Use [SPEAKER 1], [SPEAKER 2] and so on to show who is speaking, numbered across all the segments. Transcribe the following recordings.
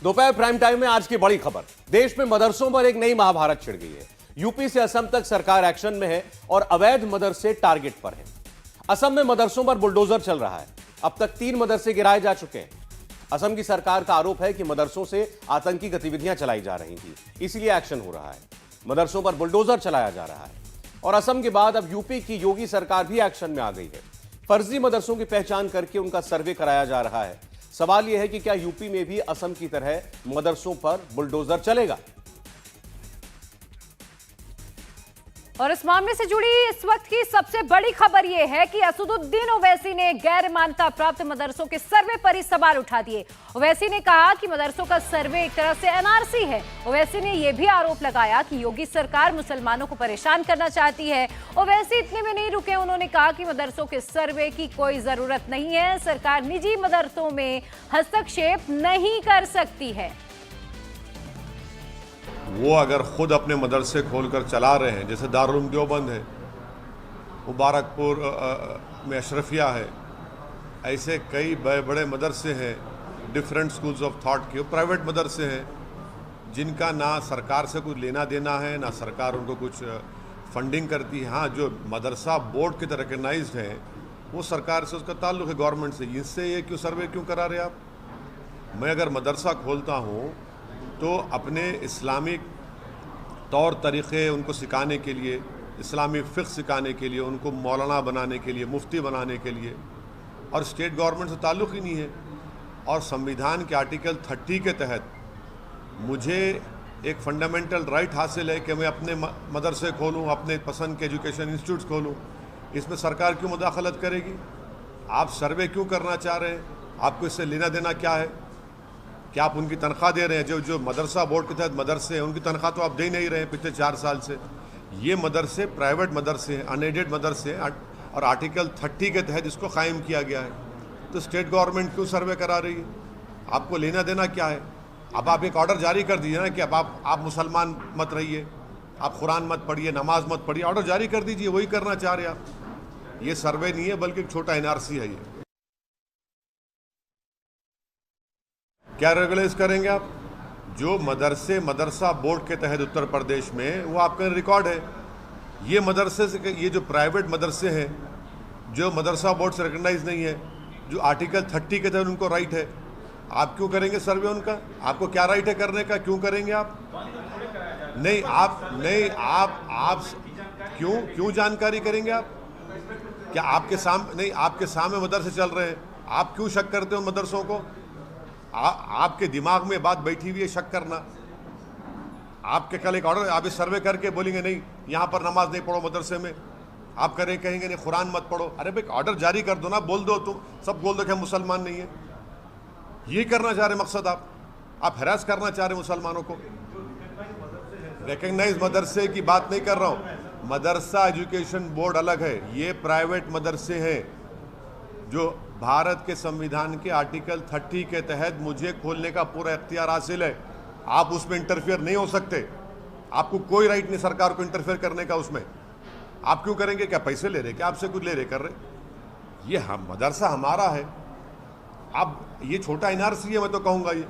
[SPEAKER 1] दोपहर prime time में आज की बड़ी खबर। देश में मदरसों पर एक नई महाभारत छिड़ गई है। यूपी से असम तक सरकार एक्शन में है और अवैध मदरसे टारगेट पर है। असम में मदरसों पर बुलडोजर चल रहा है। अब तक 3 मदरसे गिराए जा चुके हैं। असम की सरकार का आरोप है कि मदरसों से आतंकी गतिविधियां चलाई जा रही थी, इसलिए एक्शन हो रहा है। मदरसों पर बुलडोजर चलाया जा रहा है। और असम के बाद अब यूपी की योगी सरकार भी एक्शन में आ गई है। फर्जी मदरसों की पहचान करके उनका सर्वे कराया जा रहा है। सवाल यह है कि क्या यूपी में भी असम की तरह मदरसों पर बुलडोजर चलेगा?
[SPEAKER 2] और इस मामले से जुड़ी इस वक्त की सबसे बड़ी खबर यह है कि असदुद्दीन ओवैसी ने गैर मान्यता प्राप्त मदरसों के सर्वे पर ही सवाल उठा दिए। ओवैसी ने कहा कि मदरसों का सर्वे एक तरह से एनआरसी है। ओवैसी ने यह भी आरोप लगाया कि योगी सरकार मुसलमानों को परेशान करना चाहती है। ओवैसी इतने में नहीं रुके, उन्होंने कहा कि मदरसों के सर्वे की कोई जरूरत नहीं है। सरकार निजी मदरसों में हस्तक्षेप नहीं कर सकती है।
[SPEAKER 3] वो अगर ख़ुद अपने मदरसे खोलकर चला रहे हैं, जैसे दारुल देवबंद है, मुबारकपुर में अशरफिया है, ऐसे कई बड़े मदरसे हैं, डिफरेंट स्कूल्स ऑफ थॉट के प्राइवेट मदरसे हैं, जिनका ना सरकार से कुछ लेना देना है, ना सरकार उनको कुछ फंडिंग करती है। हाँ, जो मदरसा बोर्ड की तरह रिकगनाइज्ड है, वो सरकार से उसका ताल्लुक़ है, गवर्नमेंट से। इससे ये क्यों सर्वे क्यों करा रहे आप? मैं अगर मदरसा खोलता हूँ तो अपने इस्लामिक तौर तरीक़े उनको सिखाने के लिए, इस्लामी फ़िक़्ह सिखाने के लिए, उनको मौलाना बनाने के लिए, मुफ्ती बनाने के लिए, और स्टेट गवर्नमेंट से ताल्लुक़ ही नहीं है। और संविधान के आर्टिकल 30 के तहत मुझे एक फंडामेंटल राइट हासिल है कि मैं अपने मदरसे खोलूँ, अपने पसंद के एजुकेशन इंस्टीट्यूट्स खोलूँ। इसमें सरकार क्यों मुदाखलत करेगी? आप सर्वे क्यों करना चाह रहे हैं? आपको इससे लेना देना क्या है? क्या आप उनकी तनख्वाह दे रहे हैं? जो मदरसा बोर्ड के तहत मदरसे हैं, उनकी तनख्वाह तो आप दे नहीं रहे हैं पिछले 4 साल से। ये मदरसे प्राइवेट मदरसे हैं, अनएडेड मदरसे हैं, और आर्टिकल 30 के तहत इसको कायम किया गया है। तो स्टेट गवर्नमेंट क्यों सर्वे करा रही है? आपको लेना देना क्या है? अब आप एक ऑर्डर जारी कर दीजिए ना कि अब आप मुसलमान मत रहिए, आप कुरान मत पढ़िए, नमाज मत पढ़िए। ऑर्डर जारी कर दीजिए, वही करना चाह रहे आप। ये सर्वे नहीं है, बल्कि एक छोटा एनआरसी है। ये क्या रेगुलाइज करेंगे आप? जो मदरसा बोर्ड के तहत उत्तर प्रदेश में, वो आपका रिकॉर्ड है। ये मदरसे से, ये जो प्राइवेट मदरसे हैं, जो मदरसा बोर्ड से रिकगनाइज नहीं है, जो आर्टिकल 30 के तहत उनको राइट है, आप क्यों करेंगे सर्वे उनका? आपको क्या राइट है करने का? क्यों करेंगे आप? आप क्यों जानकारी करेंगे आप? क्या आपके सामने मदरसे चल रहे हैं, आप क्यों शक करते हो मदरसों को? आपके दिमाग में बात बैठी हुई है शक करना। आपके कल एक ऑर्डर, आप इस सर्वे करके बोलेंगे नहीं यहाँ पर नमाज नहीं पढ़ो मदरसे में, आप कहेंगे नहीं कुरान मत पढ़ो। अरे भाई, ऑर्डर जारी कर दो ना, बोल दो, तुम सब बोल दो कि हम मुसलमान नहीं है। ये करना चाह रहे मकसद? आप हैरास करना चाह रहे मुसलमानों को। रिकग्नाइज मदरसे की बात नहीं कर रहा हूँ। मदरसा एजुकेशन बोर्ड अलग है, ये प्राइवेट मदरसे हैं जो भारत के संविधान के आर्टिकल 30 के तहत मुझे खोलने का पूरा इख्तियार हासिल है। आप उसमें इंटरफेयर नहीं हो सकते। आपको कोई राइट नहीं सरकार को इंटरफेयर करने का उसमें। आप क्यों करेंगे? क्या पैसे ले रहे? क्या आपसे कुछ ले रहे कर रहे? ये हम मदरसा हमारा है। अब ये छोटा एनआरसी है, मैं तो कहूँगा ये।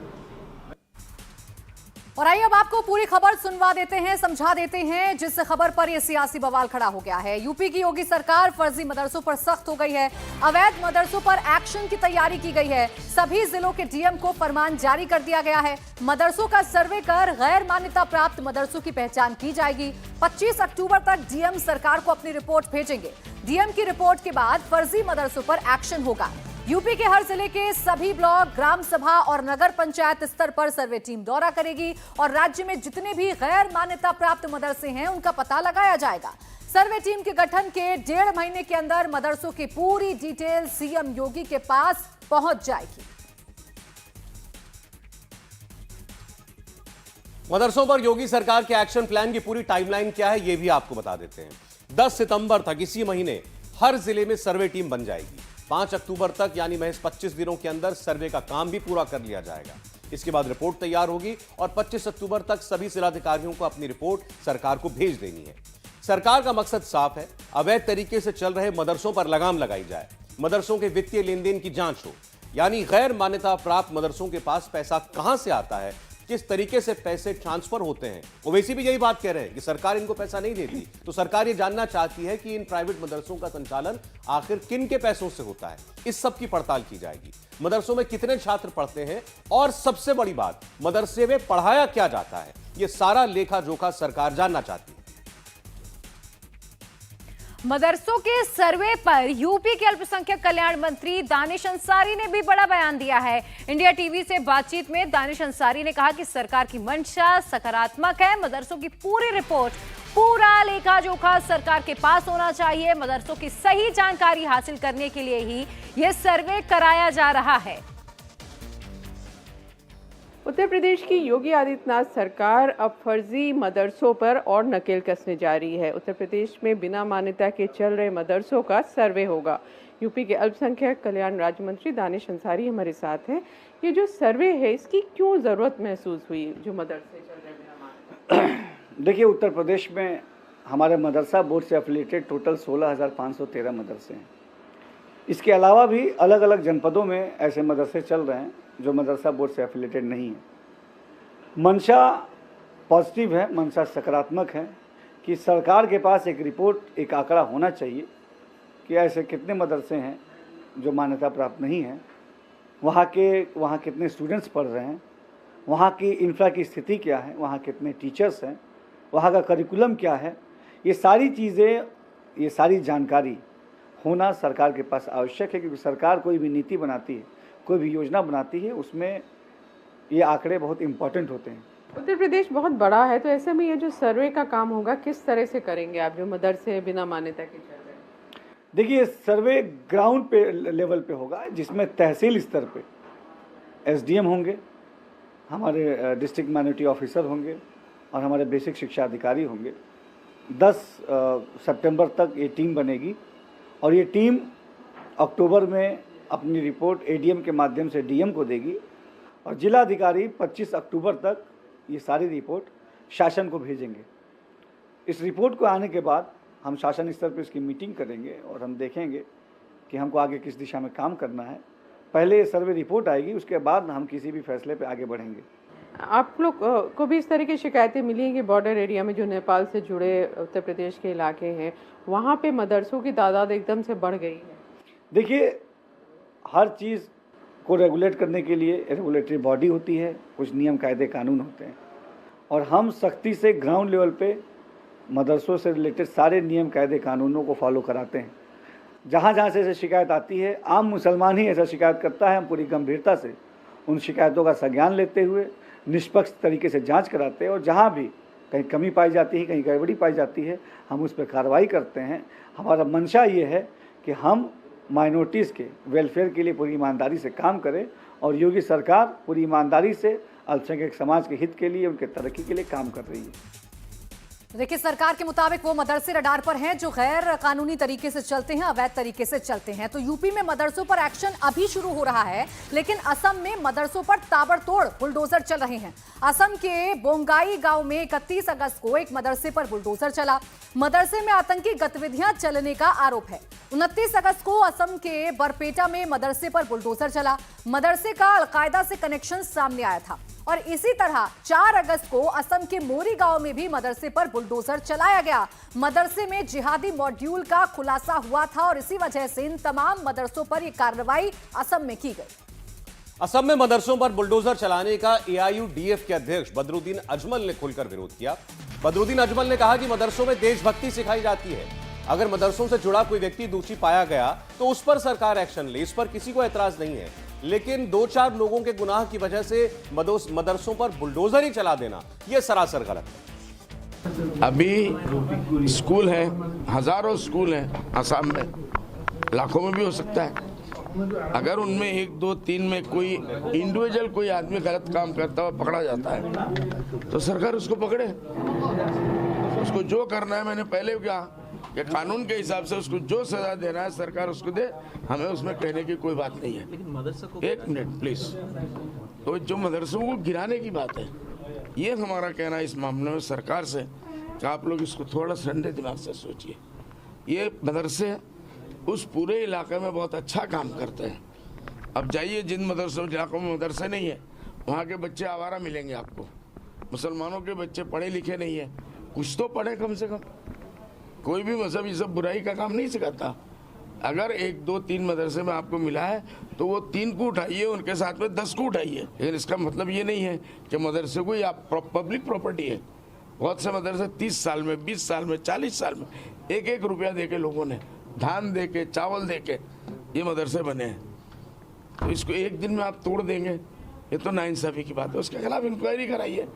[SPEAKER 2] और आइए अब आपको पूरी खबर सुनवा देते हैं, समझा देते हैं, जिस खबर पर यह सियासी बवाल खड़ा हो गया है। यूपी की योगी सरकार फर्जी मदरसों पर सख्त हो गई है। अवैध मदरसों पर एक्शन की तैयारी की गई है। सभी जिलों के डीएम को फरमान जारी कर दिया गया है। मदरसों का सर्वे कर गैर मान्यता प्राप्त मदरसों की पहचान की जाएगी। 25 अक्टूबर तक डीएम सरकार को अपनी रिपोर्ट भेजेंगे। डीएम की रिपोर्ट के बाद फर्जी मदरसों पर एक्शन होगा। यूपी के हर जिले के सभी ब्लॉक, ग्राम सभा और नगर पंचायत स्तर पर सर्वे टीम दौरा करेगी और राज्य में जितने भी गैर मान्यता प्राप्त मदरसे हैं उनका पता लगाया जाएगा। सर्वे टीम के गठन के 1.5 महीने के अंदर मदरसों की पूरी डिटेल सीएम योगी के पास पहुंच जाएगी।
[SPEAKER 1] मदरसों पर योगी सरकार के एक्शन प्लान की पूरी टाइमलाइन क्या है, यह भी आपको बता देते हैं। 10 सितंबर तक, इसी महीने, हर जिले में सर्वे टीम बन जाएगी। 5 अक्टूबर तक, यानी महज 25 दिनों के अंदर सर्वे का काम भी पूरा कर लिया जाएगा। इसके बाद रिपोर्ट तैयार होगी और 25 अक्टूबर तक सभी जिलाधिकारियों को अपनी रिपोर्ट सरकार को भेज देनी है। सरकार का मकसद साफ है, अवैध तरीके से चल रहे मदरसों पर लगाम लगाई जाए, मदरसों के वित्तीय लेन देन की जांच हो, यानी गैर मान्यता प्राप्त मदरसों के पास पैसा कहां से आता है, किस तरीके से पैसे ट्रांसफर होते हैं। ओवैसी भी यही बात कह रहे हैं कि सरकार इनको पैसा नहीं देती, तो सरकार ये जानना चाहती है कि इन प्राइवेट मदरसों का संचालन आखिर किन के पैसों से होता है। इस सब की पड़ताल की जाएगी। मदरसों में कितने छात्र पढ़ते हैं और सबसे बड़ी बात, मदरसे में पढ़ाया क्या जाता है, ये सारा लेखा जोखा सरकार जानना चाहती है।
[SPEAKER 2] मदरसों के सर्वे पर यूपी के अल्पसंख्यक कल्याण मंत्री दानिश अंसारी ने भी बड़ा बयान दिया है। इंडिया टीवी से बातचीत में दानिश अंसारी ने कहा कि सरकार की मंशा सकारात्मक है। मदरसों की पूरी रिपोर्ट, पूरा लेखा जोखा सरकार के पास होना चाहिए। मदरसों की सही जानकारी हासिल करने के लिए ही यह सर्वे कराया जा रहा है।
[SPEAKER 4] उत्तर प्रदेश की योगी आदित्यनाथ सरकार अब फर्जी मदरसों पर और नकेल कसने जा रही है। उत्तर प्रदेश में बिना मान्यता के चल रहे मदरसों का सर्वे होगा। यूपी के अल्पसंख्यक कल्याण राज्य मंत्री दानिश अंसारी हमारे साथ हैं। ये जो सर्वे है, इसकी क्यों ज़रूरत महसूस हुई, जो मदरसे चल रहे बिना मान्यता?
[SPEAKER 5] देखिए, उत्तर प्रदेश में हमारे मदरसा बोर्ड से एफिलिएटेड टोटल 16,513 मदरसे हैं। इसके अलावा भी अलग अलग जनपदों में ऐसे मदरसे चल रहे हैं जो मदरसा बोर्ड से एफिलिएटेड नहीं है। मंशा पॉजिटिव है, मंशा सकारात्मक है कि सरकार के पास एक रिपोर्ट, एक आंकड़ा होना चाहिए कि ऐसे कितने मदरसे हैं जो मान्यता प्राप्त नहीं हैं, वहाँ कितने स्टूडेंट्स पढ़ रहे हैं, वहाँ की इंफ्रा की स्थिति क्या है, वहाँ कितने टीचर्स हैं, वहाँ का करिकुलम क्या है। ये सारी चीज़ें, ये सारी जानकारी होना सरकार के पास आवश्यक है, क्योंकि सरकार कोई भी नीति बनाती है, कोई भी योजना बनाती है, उसमें ये आंकड़े बहुत इम्पोर्टेंट होते हैं।
[SPEAKER 4] उत्तर प्रदेश बहुत बड़ा है, तो ऐसे में ये जो सर्वे का काम होगा, किस तरह से करेंगे आप, जो मदरसे बिना मान्यता के चल रहे हैं?
[SPEAKER 5] देखिए, सर्वे ग्राउंड पे लेवल पे होगा, जिसमें तहसील स्तर पे एसडीएम होंगे, हमारे डिस्ट्रिक्ट माइनॉरिटी ऑफिसर होंगे और हमारे बेसिक शिक्षा अधिकारी होंगे। 10 सितंबर तक ये टीम बनेगी और ये टीम अक्टूबर में अपनी रिपोर्ट एडीएम के माध्यम से डीएम को देगी और जिला अधिकारी 25 अक्टूबर तक ये सारी रिपोर्ट शासन को भेजेंगे। इस रिपोर्ट को आने के बाद हम शासन स्तर पर इसकी मीटिंग करेंगे और हम देखेंगे कि हमको आगे किस दिशा में काम करना है। पहले ये सर्वे रिपोर्ट आएगी, उसके बाद हम किसी भी फैसले पे आगे बढ़ेंगे।
[SPEAKER 4] आप लोग को भी इस तरह की शिकायतें मिली हैं कि बॉर्डर एरिया में जो नेपाल से जुड़े उत्तर प्रदेश के इलाके हैं, वहाँ पे मदरसों की तादाद एकदम से बढ़ गई है?
[SPEAKER 5] देखिए, हर चीज़ को रेगुलेट करने के लिए रेगुलेटरी बॉडी होती है, कुछ नियम कायदे कानून होते हैं और हम सख्ती से ग्राउंड लेवल पे मदरसों से रिलेटेड सारे नियम कायदे कानूनों को फॉलो कराते हैं। जहाँ जहाँ से ऐसी शिकायत आती है, आम मुसलमान ही ऐसा शिकायत करता है, हम पूरी गंभीरता से उन शिकायतों का संज्ञान लेते हुए निष्पक्ष तरीके से जांच कराते हैं और जहाँ भी कहीं कमी पाई जाती है, कहीं गड़बड़ी पाई जाती है, हम उस पर कार्रवाई करते हैं। हमारा मंशा ये है कि हम माइनॉरिटीज़ के वेलफेयर के लिए पूरी ईमानदारी से काम करें और योगी सरकार पूरी ईमानदारी से अल्पसंख्यक समाज के हित के लिए, उनके तरक्की के लिए काम कर रही है।
[SPEAKER 2] देखिए, सरकार के मुताबिक वो मदरसे रडार पर हैं जो गैर कानूनी तरीके से चलते हैं, अवैध तरीके से चलते हैं। तो यूपी में मदरसों पर एक्शन अभी शुरू हो रहा है, लेकिन असम में मदरसों पर ताबड़तोड़ बुलडोजर चल रहे हैं। असम के बोंगाई गांव में 31 अगस्त को एक मदरसे पर बुलडोजर चला। मदरसे में आतंकी गतिविधियां चलने का आरोप है। 29 अगस्त को असम के बरपेटा में मदरसे पर बुलडोजर चला। मदरसे का अलकायदा से कनेक्शन सामने आया था और इसी तरह 4 अगस्त को असम के मोरी गांव में भी मदरसे पर बुलडोजर चलाया गया। मदरसे में जिहादी मॉड्यूल का खुलासा हुआ था और इसी वजह से इन तमाम मदरसों पर यह कार्रवाई असम में की गई।
[SPEAKER 1] असम में मदरसों पर बुलडोजर चलाने का एआईयूडीएफ के अध्यक्ष बदरुद्दीन अजमल ने खुलकर विरोध किया। बदरुद्दीन अजमल ने कहा कि मदरसों में देशभक्ति सिखाई जाती है। अगर मदरसों से जुड़ा कोई व्यक्ति दोषी पाया गया तो उस पर सरकार एक्शन ले, इस पर किसी को ऐतराज नहीं है। लेकिन 2-4 लोगों के गुनाह की वजह से मदरसों पर बुलडोजर ही चला देना, यह सरासर गलत है।
[SPEAKER 6] अभी स्कूल है, हजारों स्कूल हैं असम में, लाखों में भी हो सकता है। अगर उनमें 1, 2, 3 में कोई इंडिविजुअल कोई आदमी गलत काम करता हुआ पकड़ा जाता है तो सरकार उसको पकड़े, उसको जो करना है। मैंने पहले भी कहा कि कानून के हिसाब से उसको जो सजा देना है सरकार उसको दे, हमें उसमें कहने की कोई बात नहीं है। 1 मिनट प्लीज। तो जो मदरसों को गिराने की बात है, ये हमारा कहना इस मामले में सरकार से कि आप लोग इसको थोड़ा ठंडे दिमाग से सोचिए। ये मदरसे उस पूरे इलाके में बहुत अच्छा काम करते हैं अब जाइए जिन मदरसों इलाकों में मदरसे नहीं है, वहाँ के बच्चे आवारा मिलेंगे आपको। मुसलमानों के बच्चे पढ़े लिखे नहीं है, कुछ तो पढ़े कम से कम। कोई भी मजहब ये सब बुराई का काम नहीं सिखाता। अगर 1, 2, 3 मदरसे में आपको मिला है तो वो 3 को उठाइए, उनके साथ में 10 को उठाइए। लेकिन इसका मतलब ये नहीं है कि मदरसे को या पब्लिक प्रॉपर्टी है। बहुत से मदरसे 30 साल में, 20 साल में, 40 साल में 1-1 रुपया दे के लोगों ने धान दे के, चावल दे के ये मदरसे बने हैं। तो इसको एक दिन में आप तोड़ देंगे, ये तो नाइंसाफ़ी की बात है। उसके खिलाफ इंक्वायरी कराइए।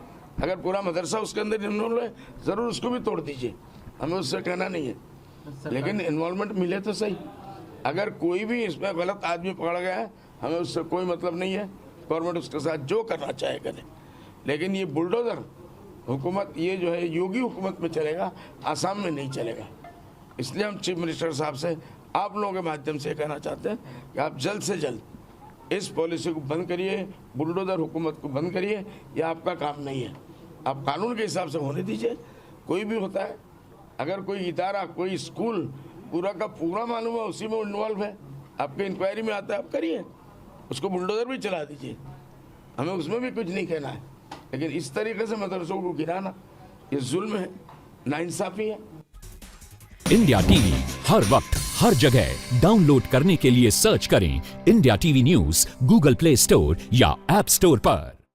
[SPEAKER 6] अगर पूरा मदरसा उसके अंदर इन्वॉल्व है, ज़रूर उसको भी तोड़ दीजिए, हमें उससे कहना नहीं है। लेकिन इन्वॉल्वमेंट मिले तो सही। अगर कोई भी इसमें गलत आदमी पकड़ गया है, हमें उससे कोई मतलब नहीं है। गवर्नमेंट उसके साथ जो करना चाहे करे। लेकिन ये बुलडोज़र हुकूमत, ये जो है योगी हुकूमत में चलेगा, आसाम में नहीं चलेगा। इसलिए हम चीफ मिनिस्टर साहब से आप लोगों के माध्यम से कहना चाहते हैं कि आप जल्द से जल्द इस पॉलिसी को बंद करिए, बुलडोज़र हुकूमत को बंद करिए। यह आपका काम नहीं है, आप कानून के हिसाब से होने दीजिए। कोई भी होता है, अगर कोई इदारा, कोई स्कूल पूरा का पूरा मालूम है, उसी में इन्वॉल्व है, आपके इंक्वायरी में आता है, आप करिए, उसको बुलडोज़र भी चला दीजिए, हमें उसमें भी कुछ नहीं कहना है। लेकिन इस तरीके से मदरसों को गिराना ये जुल्म है, नाइंसाफ़ी है।
[SPEAKER 7] इंडिया टीवी हर वक्त हर जगह डाउनलोड करने के लिए सर्च करें India TV news Google play store या ऐप स्टोर पर।